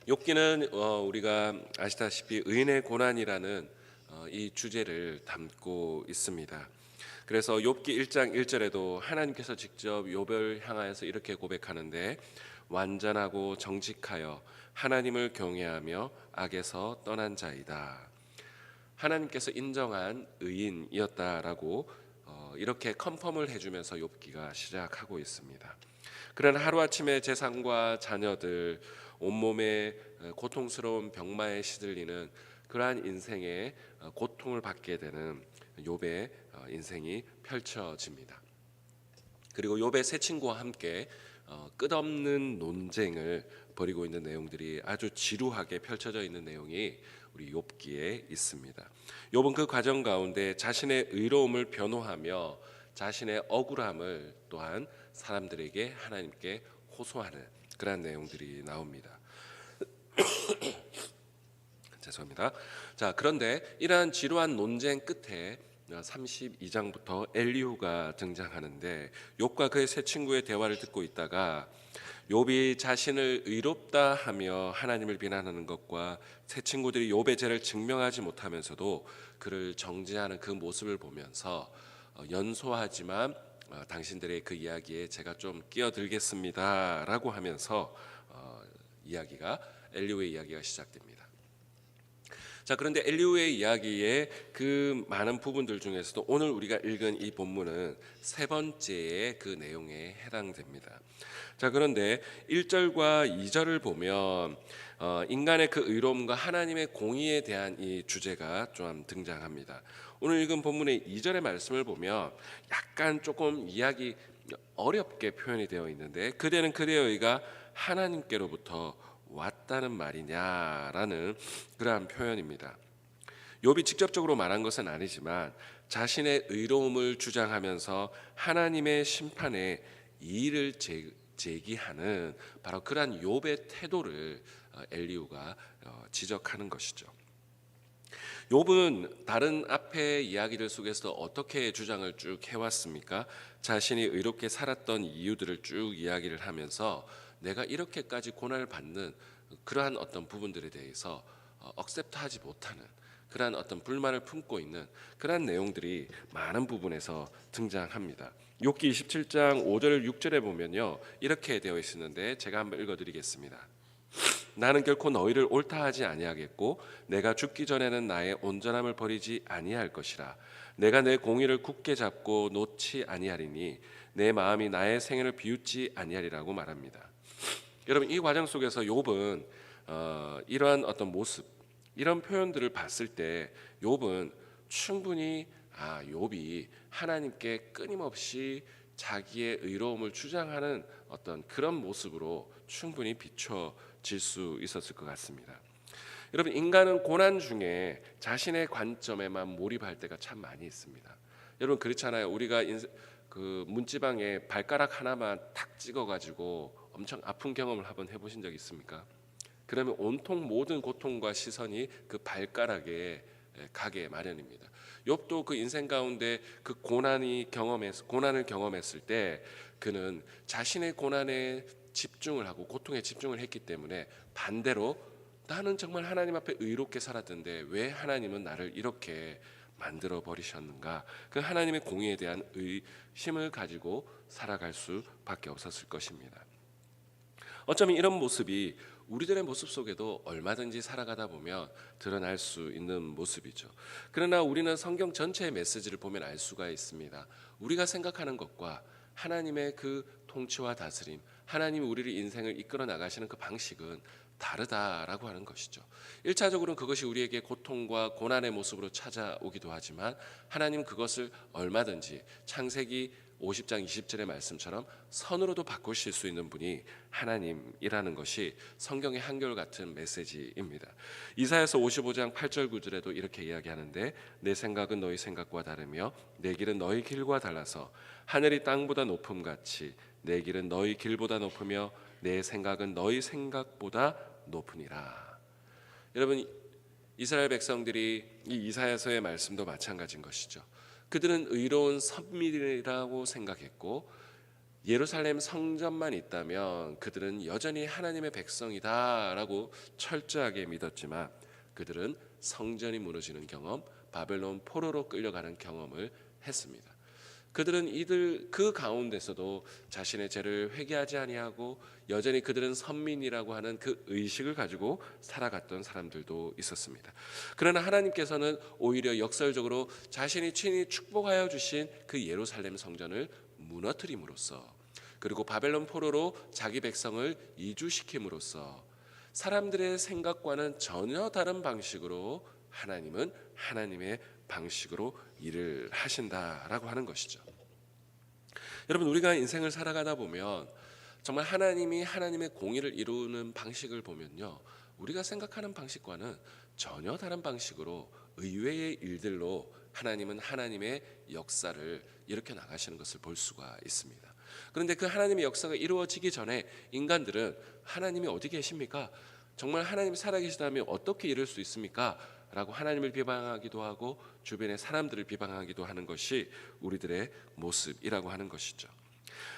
욥기는 우리가 아시다시피 의인의 고난이라는 이 주제를 담고 있습니다. 그래서 욥기 1장 1절에도 하나님께서 직접 욥을 향하여서 이렇게 고백하는데, 완전하고 정직하여 하나님을 경외하며 악에서 떠난 자이다. 하나님께서 인정한 의인이었다라고 이렇게 컨펌을 해주면서 욥기가 시작하고 있습니다. 그러나 하루아침에 재산과 자녀들, 온몸에 고통스러운 병마에 시들리는 그러한 인생의 고통을 받게 되는 욥의 인생이 펼쳐집니다. 그리고 욥의 세 친구와 함께 끝없는 논쟁을 벌이고 있는 내용들이 아주 지루하게 펼쳐져 있는 내용이 우리 욥기에 있습니다. 욥은 그 과정 가운데 자신의 의로움을 변호하며 자신의 억울함을 또한 사람들에게 하나님께 호소하는 그런 내용들이 나옵니다. 죄송합니다. 자, 그런데 이러한 지루한 논쟁 끝에 32장부터 엘리후가 등장하는데, 욥과 그의 세 친구의 대화를 듣고 있다가 욥이 자신을 의롭다 하며 하나님을 비난하는 것과 세 친구들이 욥의 죄를 증명하지 못하면서도 그를 정죄하는 그 모습을 보면서 연소하지만 당신들의 그 이야기에 제가 좀 끼어들겠습니다라고 하면서 이야기가 엘리후의 이야기가 시작됩니다. 자, 그런데 엘리후의 이야기의 그 많은 부분들 중에서도 오늘 우리가 읽은 이 본문은 세 번째의 그 내용에 해당됩니다. 자, 그런데 1절과 2절을 보면 인간의 그 의로움과 하나님의 공의에 대한 이 주제가 좀 등장합니다. 오늘 읽은 본문의 2절의 말씀을 보면 약간 조금 이야기 어렵게 표현이 되어 있는데, 그대는 그대여이가 하나님께로부터 왔다는 말이냐라는 그러한 표현입니다. 욥이 직접적으로 말한 것은 아니지만 자신의 의로움을 주장하면서 하나님의 심판에 이의를 제기하는 바로 그러한 욥의 태도를 엘리후가 지적하는 것이죠. 욥은 다른 앞의 이야기들 속에서 어떻게 주장을 쭉 해왔습니까? 자신이 의롭게 살았던 이유들을 쭉 이야기를 하면서 내가 이렇게까지 고난을 받는 그러한 어떤 부분들에 대해서 억셉트하지 못하는 그러한 어떤 불만을 품고 있는 그러한 내용들이 많은 부분에서 등장합니다. 욥기 27장 5절 6절에 보면요, 이렇게 되어 있었는데 제가 한번 읽어드리겠습니다. 나는 결코 너희를 옳다하지 아니하겠고 내가 죽기 전에는 나의 온전함을 버리지 아니할 것이라. 내가 내 공의를 굳게 잡고 놓지 아니하리니 내 마음이 나의 생애를 비웃지 아니하리라고 말합니다. 여러분, 이 과정 속에서 욥은 이러한 어떤 모습, 이런 표현들을 봤을 때 욥은 충분히 욥이 하나님께 끊임없이 자기의 의로움을 주장하는 어떤 그런 모습으로 충분히 비춰질 수 있었을 것 같습니다. 여러분, 인간은 고난 중에 자신의 관점에만 몰입할 때가 참 많이 있습니다. 여러분, 그렇잖아요. 우리가 그 문지방에 발가락 하나만 탁 찍어가지고 엄청 아픈 경험을 한번 해보신 적 있습니까? 그러면 온통 모든 고통과 시선이 그 발가락에 가게 마련입니다. 욥도 그 인생 가운데 그 고난을 경험했을 때 그는 자신의 고난에 집중을 하고 고통에 집중을 했기 때문에 반대로 나는 정말 하나님 앞에 의롭게 살았던데 왜 하나님은 나를 이렇게 만들어 버리셨는가? 그 하나님의 공의에 대한 의심을 가지고 살아갈 수밖에 없었을 것입니다. 어쩌면 이런 모습이 우리들의 모습 속에도 얼마든지 살아가다 보면 드러날 수 있는 모습이죠. 그러나 우리는 성경 전체의 메시지를 보면 알 수가 있습니다. 우리가 생각하는 것과 하나님의 그 통치와 다스림, 하나님이 우리를 인생을 이끌어 나가시는 그 방식은 다르다라고 하는 것이죠. 1차적으로는 그것이 우리에게 고통과 고난의 모습으로 찾아오기도 하지만 하나님은 그것을 얼마든지 창세기 50장 20절의 말씀처럼 선으로도 바꾸실 수 있는 분이 하나님이라는 것이 성경의 한결같은 메시지입니다. 이사야서 55장 8절 9절에도 이렇게 이야기하는데, 내 생각은 너희 생각과 다르며 내 길은 너희 길과 달라서 하늘이 땅보다 높음같이 내 길은 너희 길보다 높으며 내 생각은 너희 생각보다 높으니라. 여러분, 이스라엘 백성들이 이 이사야서의 말씀도 마찬가지인 것이죠. 그들은 의로운 선민이라고 생각했고 예루살렘 성전만 있다면 그들은 여전히 하나님의 백성이다라고 철저하게 믿었지만 그들은 성전이 무너지는 경험, 바벨론 포로로 끌려가는 경험을 했습니다. 그들은 이들 그 가운데서도 자신의 죄를 회개하지 아니하고 여전히 그들은 선민이라고 하는 그 의식을 가지고 살아갔던 사람들도 있었습니다. 그러나 하나님께서는 오히려 역설적으로 자신이 친히 축복하여 주신 그 예루살렘 성전을 무너뜨림으로써 그리고 바벨론 포로로 자기 백성을 이주시킴으로써 사람들의 생각과는 전혀 다른 방식으로 하나님은 하나님의 방식으로 일을 하신다라고 하는 것이죠. 여러분, 우리가 인생을 살아가다 보면 정말 하나님이 하나님의 공의를 이루는 방식을 보면요, 우리가 생각하는 방식과는 전혀 다른 방식으로 의외의 일들로 하나님은 하나님의 역사를 일으켜 나가시는 것을 볼 수가 있습니다. 그런데 그 하나님의 역사가 이루어지기 전에 인간들은 하나님이 어디 계십니까? 정말 하나님이 살아계시다면 어떻게 이룰 수 있습니까? 라고 하나님을 비방하기도 하고 주변의 사람들을 비방하기도 하는 것이 우리들의 모습이라고 하는 것이죠.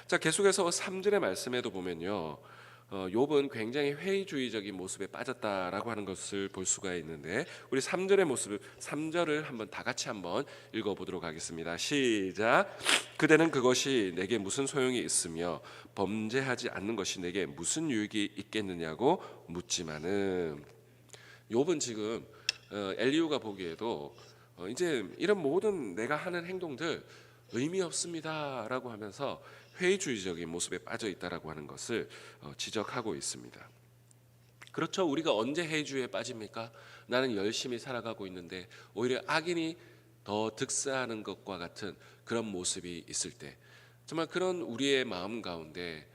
자, 계속해서 3절의 말씀에도 보면요, 욥은 굉장히 회의주의적인 모습에 빠졌다라고 하는 것을 볼 수가 있는데 우리 3절의 모습, 3절을 한번 다 같이 한번 읽어보도록 하겠습니다. 시작. 그대는 그것이 내게 무슨 소용이 있으며 범죄하지 않는 것이 내게 무슨 유익이 있겠느냐고 묻지만은, 욥은 지금 엘리후가 보기에도 이제 이런 모든 내가 하는 행동들 의미 없습니다라고 하면서 회의주의적인 모습에 빠져 있다라고 하는 것을 지적하고 있습니다. 그렇죠. 우리가 언제 회의주의에 빠집니까? 나는 열심히 살아가고 있는데 오히려 악인이 더 득세하는 것과 같은 그런 모습이 있을 때 정말 그런 우리의 마음 가운데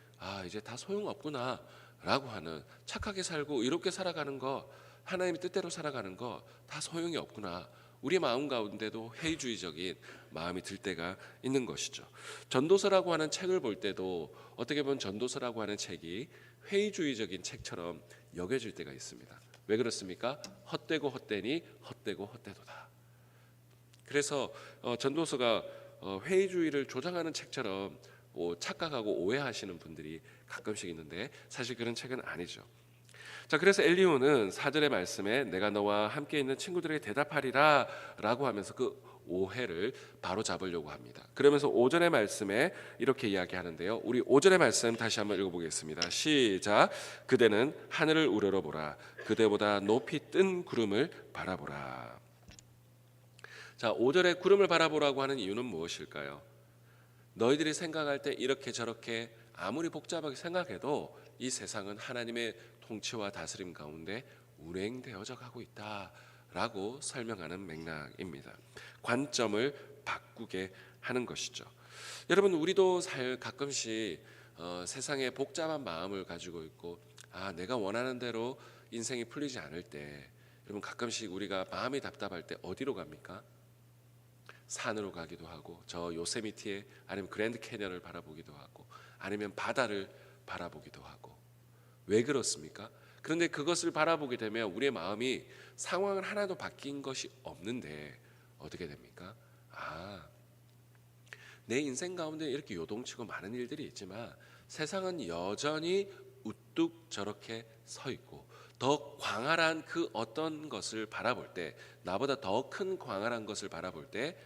이제 다 소용없구나라고 하는, 착하게 살고 이롭게 살아가는 거, 하나님의 뜻대로 살아가는 거 다 소용이 없구나, 우리 마음 가운데도 회의주의적인 마음이 들 때가 있는 것이죠. 전도서라고 하는 책을 볼 때도 어떻게 보면 전도서라고 하는 책이 회의주의적인 책처럼 여겨질 때가 있습니다. 왜 그렇습니까? 헛되고 헛되니 헛되고 헛되도다. 그래서 전도서가 회의주의를 조장하는 책처럼 착각하고 오해하시는 분들이 가끔씩 있는데 사실 그런 책은 아니죠. 자, 그래서 엘리후는 4절의 말씀에 내가 너와 함께 있는 친구들에게 대답하리라 라고 하면서 그 오해를 바로 잡으려고 합니다. 그러면서 5절의 말씀에 이렇게 이야기하는데요, 우리 5절의 말씀 다시 한번 읽어보겠습니다. 시작. 그대는 하늘을 우러러보라. 그대보다 높이 뜬 구름을 바라보라. 자, 5절에 구름을 바라보라고 하는 이유는 무엇일까요? 너희들이 생각할 때 이렇게 저렇게 아무리 복잡하게 생각해도 이 세상은 하나님의 통치와 다스림 가운데 운행되어져 가고 있다라고 설명하는 맥락입니다. 관점을 바꾸게 하는 것이죠. 여러분, 우리도 가끔씩 세상에 복잡한 마음을 가지고 있고 내가 원하는 대로 인생이 풀리지 않을 때 여러분, 가끔씩 우리가 마음이 답답할 때 어디로 갑니까? 산으로 가기도 하고 저 요세미티에 아니면 그랜드 캐년을 바라보기도 하고 아니면 바다를 바라보기도 하고. 왜 그렇습니까? 그런데 그것을 바라보게 되면 우리의 마음이 상황은 하나도 바뀐 것이 없는데 어떻게 됩니까? 내 인생 가운데 이렇게 요동치고 많은 일들이 있지만 세상은 여전히 우뚝 저렇게 서 있고 더 광활한 그 어떤 것을 바라볼 때, 나보다 더 큰 광활한 것을 바라볼 때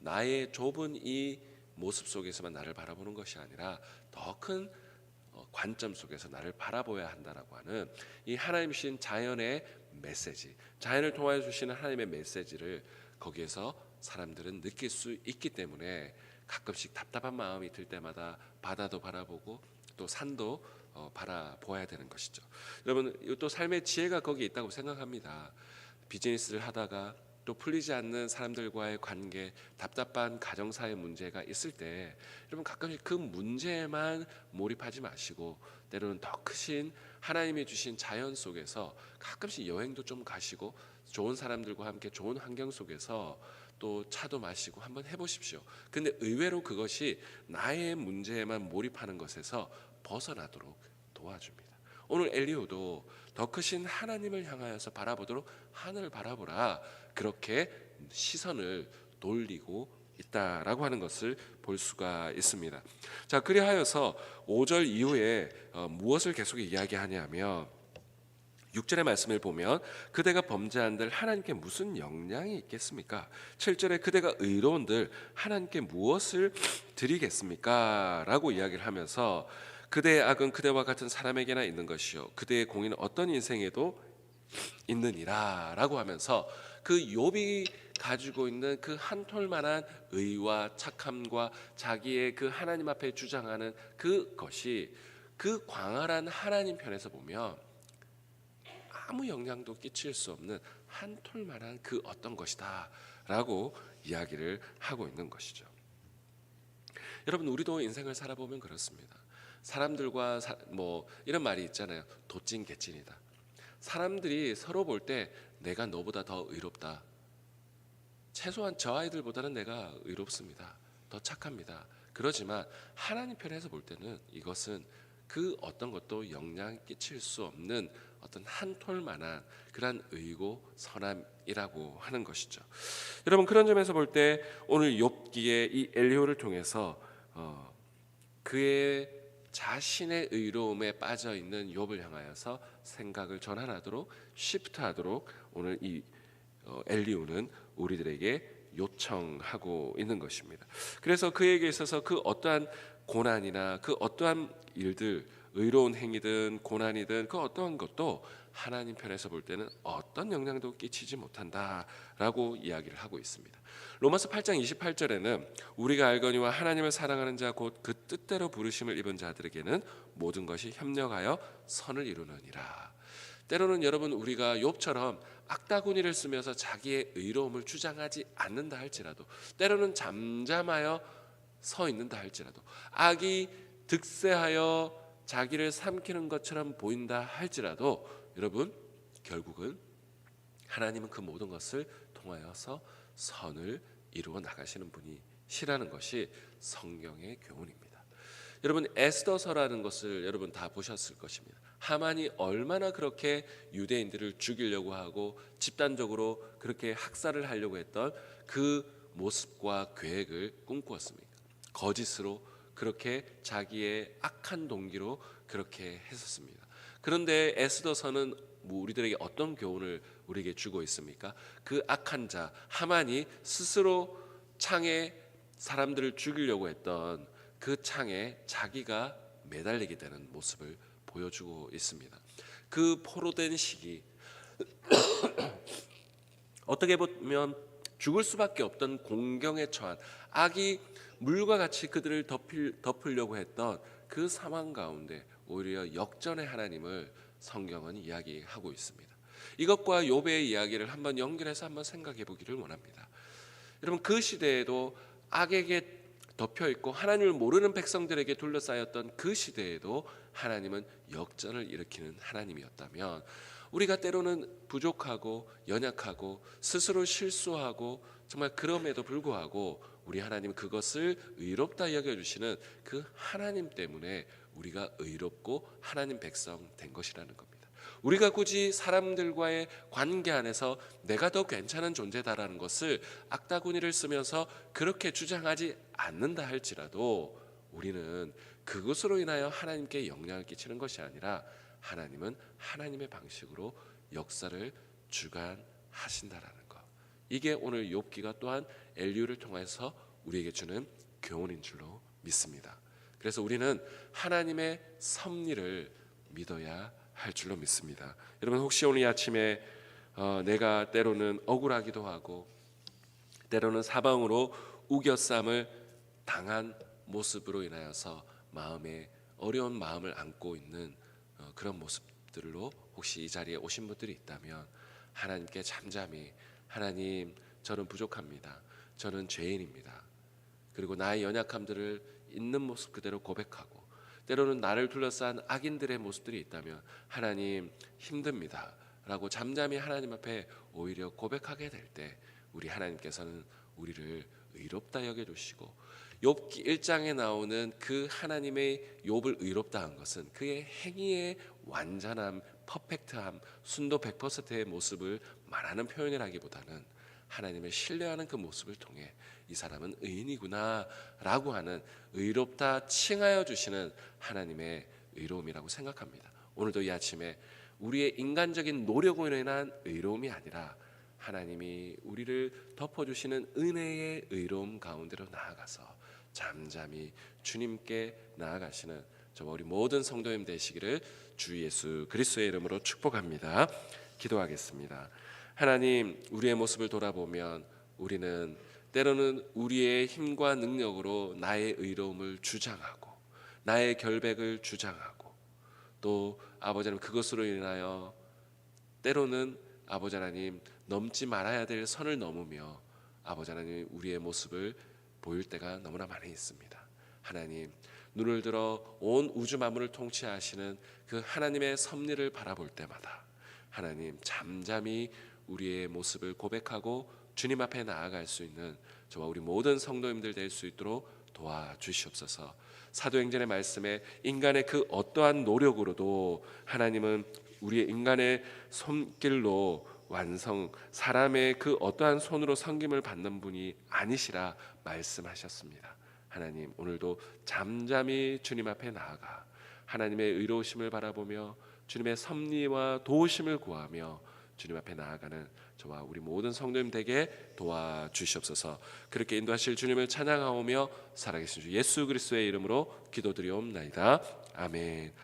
나의 좁은 이 모습 속에서만 나를 바라보는 것이 아니라 더 큰 관점 속에서 나를 바라보아야 한다라고 하는 이 하나님 주신 자연의 메시지, 자연을 통하여 주시는 하나님의 메시지를 거기에서 사람들은 느낄 수 있기 때문에 가끔씩 답답한 마음이 들 때마다 바다도 바라보고 또 산도 바라보아야 되는 것이죠. 여러분, 또 삶의 지혜가 거기에 있다고 생각합니다. 비즈니스를 하다가 또 풀리지 않는 사람들과의 관계, 답답한 가정사의 문제가 있을 때 여러분, 가끔씩 그 문제에만 몰입하지 마시고 때로는 더 크신 하나님이 주신 자연 속에서 가끔씩 여행도 좀 가시고 좋은 사람들과 함께 좋은 환경 속에서 또 차도 마시고 한번 해보십시오. 근데 의외로 그것이 나의 문제에만 몰입하는 것에서 벗어나도록 도와줍니다. 오늘 엘리후도 더 크신 하나님을 향하여서 바라보도록 하늘을 바라보라, 그렇게 시선을 돌리고 있다라고 하는 것을 볼 수가 있습니다. 자, 그리하여서 5절 이후에 무엇을 계속 이야기하냐면 6절의 말씀을 보면 그대가 범죄한들 하나님께 무슨 영향이 있겠습니까? 7절에 그대가 의로운들 하나님께 무엇을 드리겠습니까? 라고 이야기를 하면서 그대의 악은 그대와 같은 사람에게나 있는 것이요 그대의 공의는 어떤 인생에도 있느니라 라고 하면서 그 욥이 가지고 있는 그 한 톨만한 의와 착함과 자기의 그 하나님 앞에 주장하는 그것이 그 광활한 하나님 편에서 보면 아무 영향도 끼칠 수 없는 한 톨만한 그 어떤 것이다 라고 이야기를 하고 있는 것이죠. 여러분, 우리도 인생을 살아보면 그렇습니다. 사람들과 이런 말이 있잖아요. 도찐 개찐이다. 사람들이 서로 볼 때 내가 너보다 더 의롭다. 최소한 저 아이들보다는 내가 의롭습니다. 더 착합니다. 그러지만 하나님 편에서 볼 때는 이것은 그 어떤 것도 영향 끼칠 수 없는 어떤 한 톨만한 그러한 의고 선함이라고 하는 것이죠. 여러분, 그런 점에서 볼 때 오늘 욥기의 이 엘리후를 통해서 그의 자신의 의로움에 빠져 있는 욥을 향하여서 생각을 전환하도록 시프트하도록 오늘 이 엘리후는 우리들에게 요청하고 있는 것입니다. 그래서 그에게 있어서 그 어떠한 고난이나 그 어떠한 일들, 의로운 행위든 고난이든 그 어떠한 것도 하나님 편에서 볼 때는 어떤 영향도 끼치지 못한다라고 이야기를 하고 있습니다. 로마서 8장 28절에는 우리가 알거니와 하나님을 사랑하는 자 곧 그 뜻대로 부르심을 입은 자들에게는 모든 것이 협력하여 선을 이루느니라. 때로는 여러분, 우리가 욥처럼 악다구니를 쓰면서 자기의 의로움을 주장하지 않는다 할지라도, 때로는 잠잠하여 서 있는다 할지라도, 악이 득세하여 자기를 삼키는 것처럼 보인다 할지라도, 여러분, 결국은 하나님은 그 모든 것을 통하여서 선을 이루어 나가시는 분이시라는 것이 성경의 교훈입니다. 여러분, 에스더서라는 것을 여러분 다 보셨을 것입니다. 하만이 얼마나 그렇게 유대인들을 죽이려고 하고 집단적으로 그렇게 학살을 하려고 했던 그 모습과 계획을 꿈꾸었습니까? 거짓으로 그렇게 자기의 악한 동기로 그렇게 했었습니다. 그런데 에스더서는 우리들에게 어떤 교훈을 우리에게 주고 있습니까? 그 악한 자 하만이 스스로 창에 사람들을 죽이려고 했던 그 창에 자기가 매달리게 되는 모습을 보여주고 있습니다. 그 포로된 시기, 어떻게 보면 죽을 수밖에 없던 공경에 처한, 악이 물과 같이 그들을 덮으려고 했던 그 상황 가운데 오히려 역전의 하나님을 성경은 이야기하고 있습니다. 이것과 욥의 이야기를 한번 연결해서 한번 생각해 보기를 원합니다. 여러분, 그 시대에도 악에게 덮여 있고 하나님을 모르는 백성들에게 둘러싸였던 그 시대에도 하나님은 역전을 일으키는 하나님이었다면, 우리가 때로는 부족하고 연약하고 스스로 실수하고 정말 그럼에도 불구하고 우리 하나님 그것을 의롭다 여겨주시는 그 하나님 때문에 우리가 의롭고 하나님 백성 된 것이라는 겁니다. 우리가 굳이 사람들과의 관계 안에서 내가 더 괜찮은 존재다라는 것을 악다구니를 쓰면서 그렇게 주장하지 않는다 할지라도, 우리는 그것으로 인하여 하나님께 영향을 끼치는 것이 아니라 하나님은 하나님의 방식으로 역사를 주관하신다라는 것, 이게 오늘 욥기가 또한 엘리후를 통해서 우리에게 주는 교훈인 줄로 믿습니다. 그래서 우리는 하나님의 섭리를 믿어야 할 줄로 믿습니다. 여러분, 혹시 오늘 아침에 내가 때로는 억울하기도 하고 때로는 사방으로 우겨쌈을 당한 모습으로 인하여서 마음에 어려운 마음을 안고 있는 그런 모습들로 혹시 이 자리에 오신 분들이 있다면 하나님께 잠잠히, 하나님, 저는 부족합니다. 저는 죄인입니다. 그리고 나의 연약함들을 있는 모습 그대로 고백하고, 때로는 나를 둘러싼 악인들의 모습들이 있다면 하나님, 힘듭니다 라고 잠잠히 하나님 앞에 오히려 고백하게 될 때 우리 하나님께서는 우리를 의롭다 여겨주시고, 욥기 1장에 나오는 그 하나님의 욥을 의롭다 한 것은 그의 행위의 완전함, 퍼펙트함, 순도 100%의 모습을 말하는 표현이라기보다는 하나님을 신뢰하는 그 모습을 통해 이 사람은 의인이구나 라고 하는 의롭다 칭하여 주시는 하나님의 의로움이라고 생각합니다. 오늘도 이 아침에 우리의 인간적인 노력으로 인한 의로움이 아니라 하나님이 우리를 덮어주시는 은혜의 의로움 가운데로 나아가서 잠잠히 주님께 나아가시는 저와 우리 모든 성도님 되시기를 주 예수 그리스도의 이름으로 축복합니다. 기도하겠습니다. 하나님, 우리의 모습을 돌아보면 우리는 때로는 우리의 힘과 능력으로 나의 의로움을 주장하고 나의 결백을 주장하고 또 아버지 하나님 그것으로 인하여 때로는 아버지 하나님 넘지 말아야 될 선을 넘으며 아버지 하나님 우리의 모습을 보일 때가 너무나 많이 있습니다. 하나님, 눈을 들어 온 우주 만물을 통치하시는 그 하나님의 섭리를 바라볼 때마다 하나님 잠잠히 우리의 모습을 고백하고 주님 앞에 나아갈 수 있는 저와 우리 모든 성도님들 될 수 있도록 도와주시옵소서. 사도행전의 말씀에 인간의 그 어떠한 노력으로도 하나님은 우리의 인간의 손길로 사람의 그 어떠한 손으로 섬김을 받는 분이 아니시라 말씀하셨습니다. 하나님, 오늘도 잠잠히 주님 앞에 나아가 하나님의 의로우심을 바라보며 주님의 섭리와 도우심을 구하며 주님 앞에 나아가는 저와 우리 모든 성도님 되게 도와주시옵소서. 그렇게 인도하실 주님을 찬양하오며 살아계신 주 예수 그리스도의 이름으로 기도드리옵나이다. 아멘.